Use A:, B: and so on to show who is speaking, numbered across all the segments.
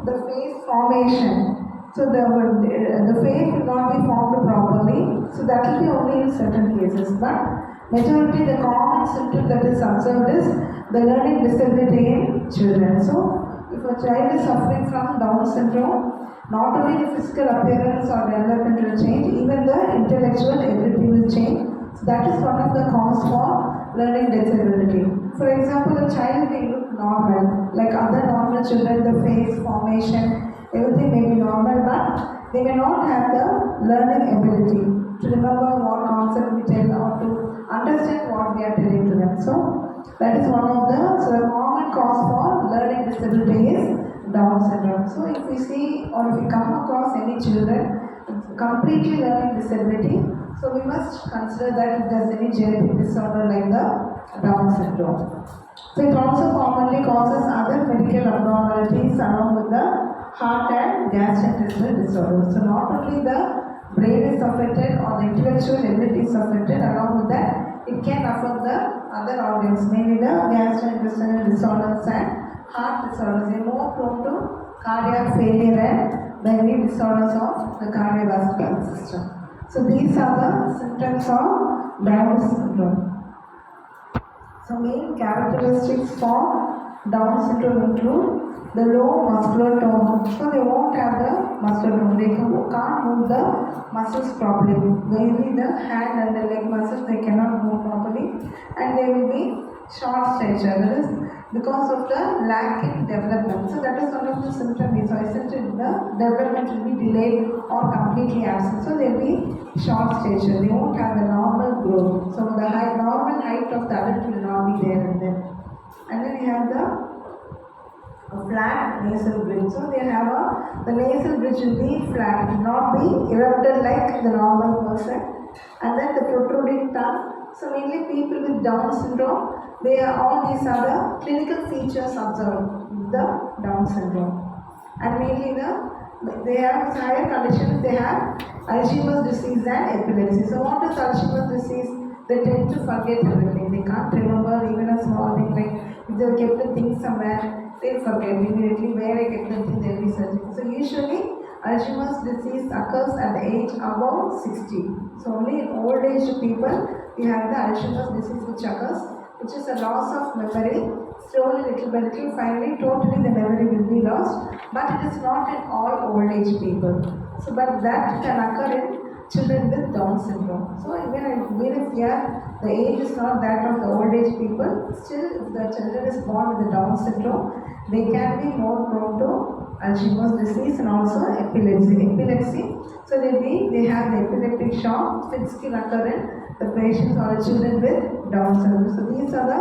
A: the face formation. So the face will not be formed properly. So that will be only in certain cases. But majority the common symptom that is observed is the learning disability in children. So if a child is suffering from Down syndrome, not only the physical appearance or development will change, even the intellectual ability will change. So that is one of the cause for learning disability. For example, a child may look normal, like other normal children, the face formation, everything may be normal, but they may not have the learning ability to remember what concept we tell or to understand what we are telling to them. So that is one of the common cause for learning disability is Down syndrome. So if we see or if we come across any children with completely learning disability, so we must consider that if there is any genetic disorder like the Down syndrome. So it also commonly causes other medical abnormalities along with the heart and gastrointestinal disorders. So not only the brain is affected or the intellectual ability is affected, along with that it can affect the other organs, mainly the gastrointestinal disorders and heart disorders. They are more prone to cardiac failure and the any disorders of the cardiovascular system. So these are the symptoms of Down syndrome. So main characteristics for Down syndrome include the low muscular tone. So they won't have the muscular tone. They can't move the muscles properly. Mainly the hand and the leg muscles they cannot move properly, and they will be short stature. That is because of the lack in development. So that is one of the symptoms. So essentially the development will be delayed or completely absent. So they will be short stature. They won't have the normal growth. So the normal height of the adult will not be there in them. And then we have the flat nasal bridge. So they have the nasal bridge will be flat, it will not be erupted like the normal person. And then the protruding tongue. So mainly people with Down syndrome, all these are the clinical features observed with the Down syndrome. And mainly they have higher conditions. They have Alzheimer's disease and epilepsy. So what is Alzheimer's disease? They tend to forget everything. They can't remember even a small thing, like if they kept the thing somewhere, they forget immediately where I kept the thing, they'll be searching. So usually Alzheimer's disease occurs at the age above 60. So only in old age people we have the Alzheimer's disease which occurs, which is a loss of memory. Slowly, little by little, finally, totally the memory will be lost. But it is not in all old age people. So, but that can occur in children with Down syndrome. So even if the age is not that of the old age people, still if the children is born with the Down syndrome, they can be more prone to Alzheimer's disease and also epilepsy. So they have the epileptic shock, fits can occur in the patients or the children with Down syndrome. So these are the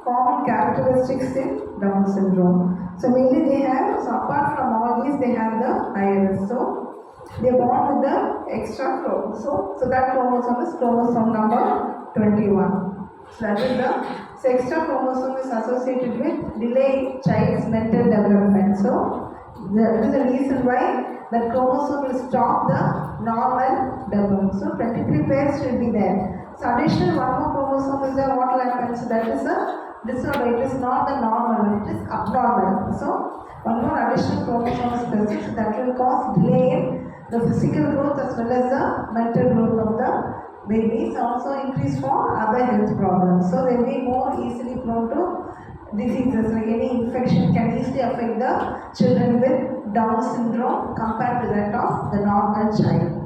A: common characteristics in Down syndrome. So mainly they have, so apart from all these, they have the IRS. So they are born with the extra chromosome. So that chromosome is chromosome number 21. So that is the extra chromosome is associated with delayed child's mental development. So that is the reason why the chromosome will stop the normal development. So 23 pairs should be there. So additional one more chromosome is there. What will happen? So that is a disorder. It is not the normal one, it is abnormal. So one more additional chromosome is present. So that will cause delay in the physical growth as well as the mental growth of the babies, also increase for other health problems. So they will be more easily prone to diseases, like any infection can easily affect the children with Down syndrome compared to that of the normal child.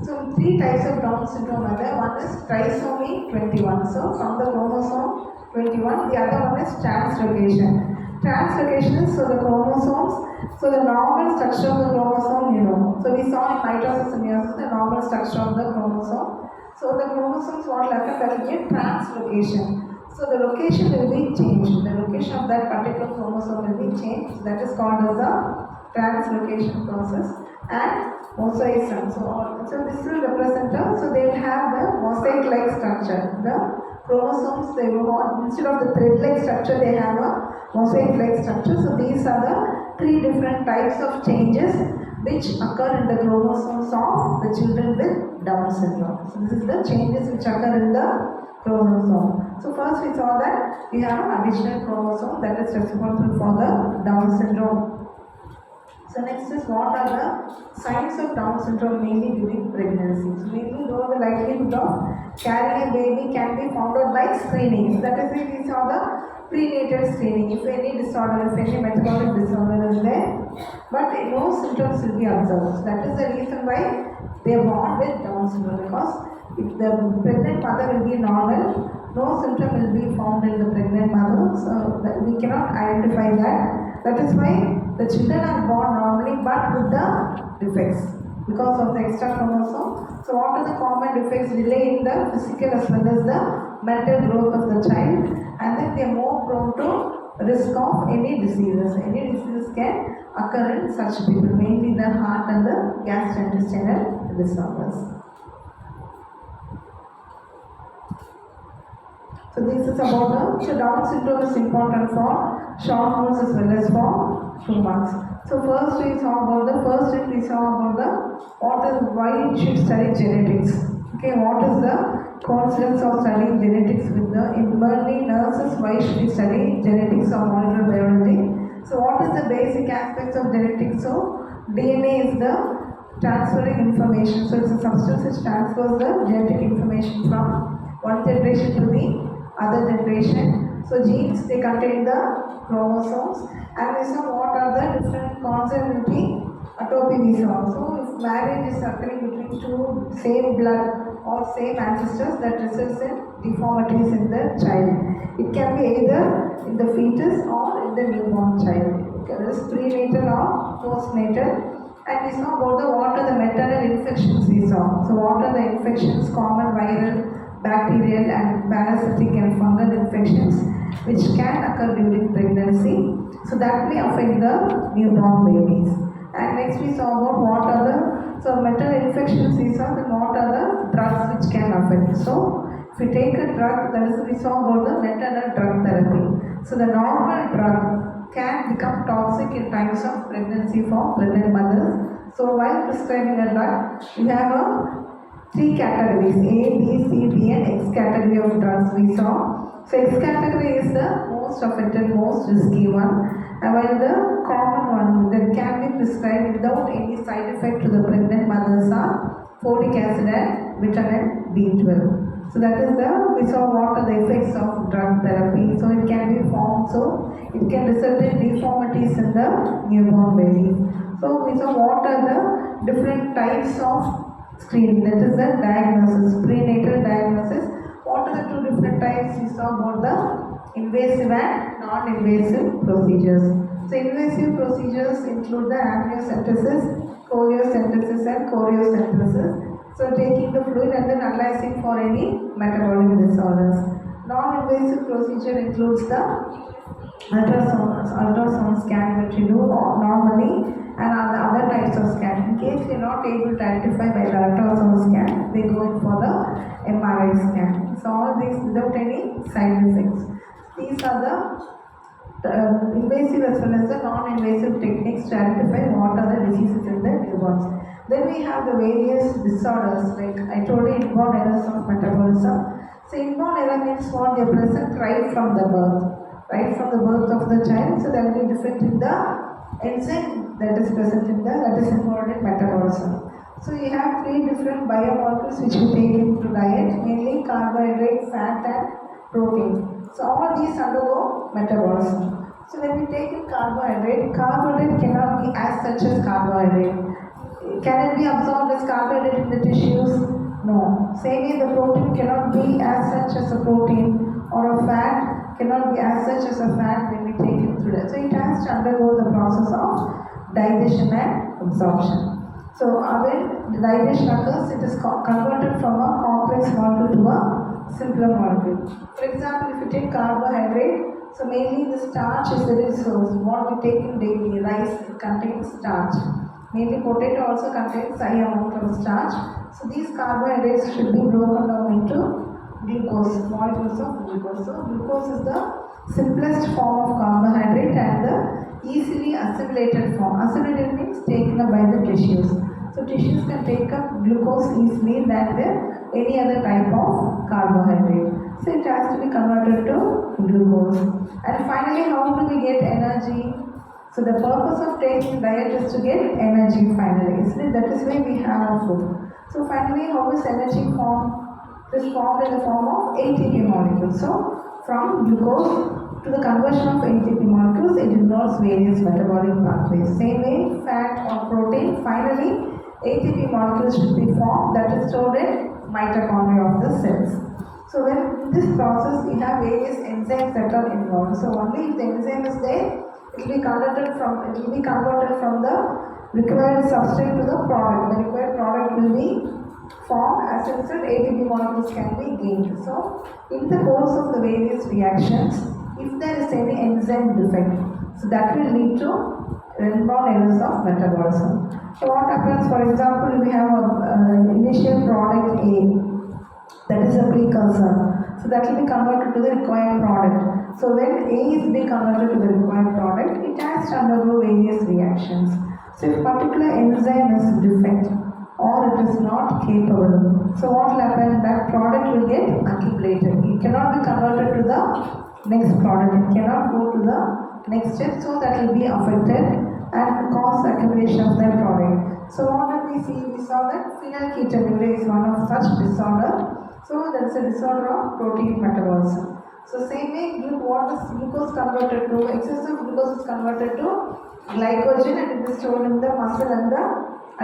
A: So three types of Down syndrome are there. One is trisomy 21. So from the chromosome 21, the other one is translocation. Translocation is so the chromosomes. So the normal structure of the chromosome, So we saw in mitosis and meiosis the normal structure of the chromosome. So the chromosomes what will happen, that will be a translocation. So the location will be changed. The location of that particular chromosome will be changed. That is called as the translocation process. And mosaicism. So this will represent so they will have the mosaic-like structure. The chromosomes they will instead of the thread-like structure they have a mosaic-like structure. So these are the three different types of changes which occur in the chromosomes of the children with Down syndrome. So this is the changes which occur in the chromosome. So first we saw that we have an additional chromosome that is responsible for the Down syndrome So next is what are the signs of Down syndrome mainly during pregnancy. So mainly though the likelihood of carrying a baby can be found out by screening. So that is why we saw the prenatal screening. If any disorder, if any metabolic disorder is there, but no symptoms will be observed. So that is the reason why they are born with Down syndrome, because if the pregnant mother will be normal, no symptom will be found in the pregnant mother, so that we cannot identify that. That is why the children are born normally but with the defects because of the extra chromosome. So what are the common defects? Delay in the physical as well as the mental growth of the child, and then they are more prone to risk of any diseases. Any diseases can occur in such people, mainly the heart and the gastrointestinal disorders. So this is about the Down syndrome is important for short months as well as for 2 months. So first we saw about the why you should study genetics. Okay, what is the concepts of studying genetics with the early nurses? Why should we study genetics or molecular biology? So what is the basic aspects of genetics? So DNA is the transferring information. So it's a substance which transfers the genetic information from one generation to the other generation. So genes, they contain the chromosomes, and we saw what are the different consanguinity atopy we saw. So if marriage is occurring between two same blood or same ancestors, that results in deformities in the child. It can be either in the fetus or in the newborn child. It is prenatal or postnatal. And we saw about what are the maternal infections we saw. So what are the infections? Common viral, bacterial and parasitic and fungal infections which can occur during pregnancy. So that may affect the newborn babies. And next we saw about what are the maternal infections we saw, then what are the drugs which can affect. So if we take a drug, that is we saw about the maternal drug therapy. So the normal drug can become toxic in times of pregnancy for pregnant mothers. So while prescribing a drug, we have three categories: A, B, C, D, and X category of drugs we saw. So X category is the most affected, most risky one, and while the common one that can be prescribed without any side effect to the pregnant mothers are folic acid and vitamin B12. So that is we saw what are the effects of drug therapy. So it can be formed, so it can result in deformities in the newborn baby. So we saw what are the different types of screening. That is the diagnosis, prenatal diagnosis. What are the two different types? We saw about the invasive and non-invasive procedures. So invasive procedures include the amniocentesis, choleocentesis and choriocentesis. So taking the fluid and then analyzing for any metabolic disorders. Non-invasive procedure includes the ultrasound scan which you do normally, and other types of scan. In case you are not able to identify by the ultrasound scan, they go in for the MRI scan. So all these without any side effects. These are the invasive as well as the non-invasive techniques to identify what are the diseases in the newborns. Then we have the various disorders, like I told you, inborn errors of metabolism. So inborn error means what? They are present right from the birth. Right from the birth of the child, so there will be defect in the enzyme that is present in that is involved in metabolism. So you have three different biomolecules which we take into diet, mainly carbohydrate, fat and protein. So all these undergo metabolism. So when we take in carbohydrate cannot be as such as carbohydrate. Can it be absorbed as carbohydrate in the tissues? No. Same way the protein cannot be as such as a protein, or a fat cannot be as such as a fat when we take it through that. So it has to undergo the process of digestion and absorption. So when the digestion occurs, it is converted from a complex molecule to a simpler molecule. For example, if you take carbohydrate, so mainly the starch is the resource. What we take in daily, rice, it contains starch. Mainly potato also contains high amount of starch. So these carbohydrates should be broken down into glucose, molecules of glucose. So glucose is the simplest form of carbohydrate and the easily assimilated form. Assimilated means taken up by the tissues. So tissues can take up glucose easily than any other type of carbohydrate. So it has to be converted to glucose. And finally, how do we get energy? So the purpose of taking diet is to get energy finally. Isn't it? That is why we have our food. So finally, how is energy formed? It is formed in the form of ATP molecules. So from glucose to the conversion of ATP molecules, it involves various metabolic pathways. Same way, fat or protein, finally ATP molecules should be formed that is stored in mitochondria of the cells. So when in this process we have various enzymes that are involved. So only if the enzyme is there, it will be converted from the required substrate to the product. The required product will be formed. As a result, ATP molecules can be gained. So in the course of the various reactions, if there is any enzyme defect, so that will lead to inborn errors of metabolism. So what happens, for example, we have an initial product A, that is a precursor. So that will be converted to the required product. So when A is being converted to the required product, it has to undergo various reactions. So if particular enzyme is defect or it is not capable, so what will happen? That product will get accumulated. It cannot be converted to the next product. It cannot go to the next step. So that will be affected and cause accumulation of that product. So what did we see? We saw that phenylketonuria is one of such disorder. So that is a disorder of protein metabolism. So same way, what is glucose converted to? Excessive glucose is converted to glycogen and it is stored in the muscle and the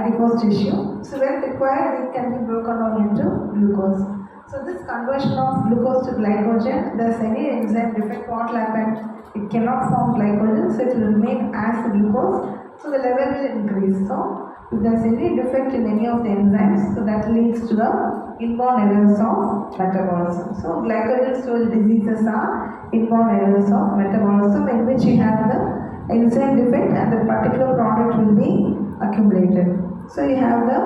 A: adipose tissue. So when required, it can be broken down into glucose. So this conversion of glucose to glycogen, there is any enzyme defect, what will happen? It cannot form glycogen, so it will remain as glucose. So the level will increase. So if there is any defect in any of the enzymes, so that leads to the inborn errors of metabolism. So glycogen storage diseases are inborn errors of metabolism in which you have the enzyme defect and the particular product will be accumulated. So you have the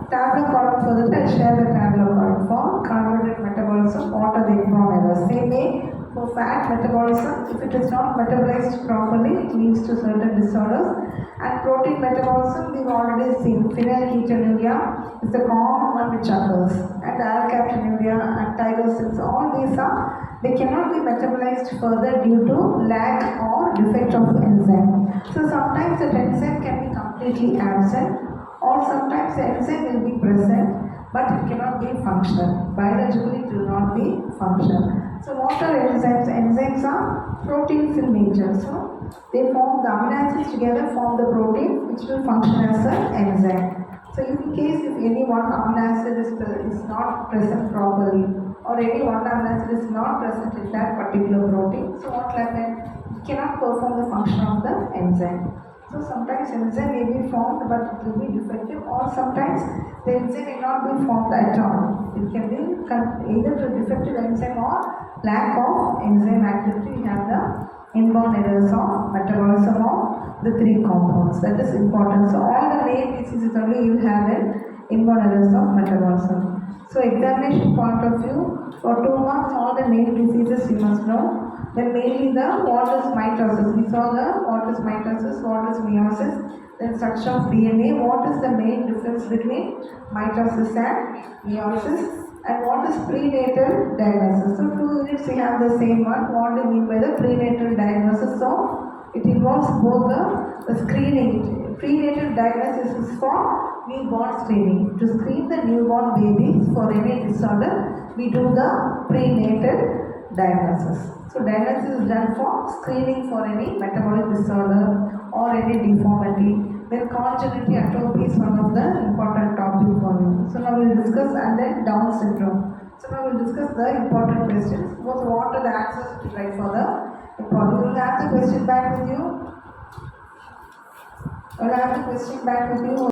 A: tabular column for that. I share the tabular column for carbohydrate metabolism. What are the inborn errors? Same way for fat metabolism, if it is not metabolized properly, it leads to certain disorders. And protein metabolism, we've already seen phenylketonuria is the common one which occurs, and alkaptonuria and tyrosines, all these they cannot be metabolized further due to lack or defect of enzyme. So sometimes the enzyme can be completely absent, or sometimes the enzyme will be present but it cannot be functional. Biologically it will not be functional. So what are enzymes? Enzymes are proteins in nature. So they form the amino acids together, form the protein which will function as an enzyme. So in case if any one amino acid is not present properly, or any one amino acid is not present in that particular protein, so what will happen? It cannot perform the function of the enzyme. So sometimes enzyme may be formed but it will be defective, or sometimes the enzyme may not be formed at all. It can be either to defective enzyme or lack of enzyme activity. You have the inborn errors of metabolism of the three compounds. That is important. So all the main diseases only you have inborn errors of metabolism. So examination point of view, for 2 marks all the main diseases you must know. Then mainly the what is mitosis. We saw the what is mitosis, what is meiosis, then structure of DNA, what is the main difference between mitosis and meiosis, and what is prenatal diagnosis. So 2 units we have the same one. What do you mean by the prenatal diagnosis? So it involves both the screening. Prenatal diagnosis is for newborn screening. To screen the newborn babies for any disorder, we do the prenatal diagnosis. So diagnosis is done for screening for any metabolic disorder or any deformity. Then congenital atopy is one of the important topic for you. So now we will discuss, and then Down syndrome. So now we will discuss the important questions. What are the answers to write for the important? You will have the question back with you. I will have the question back with you.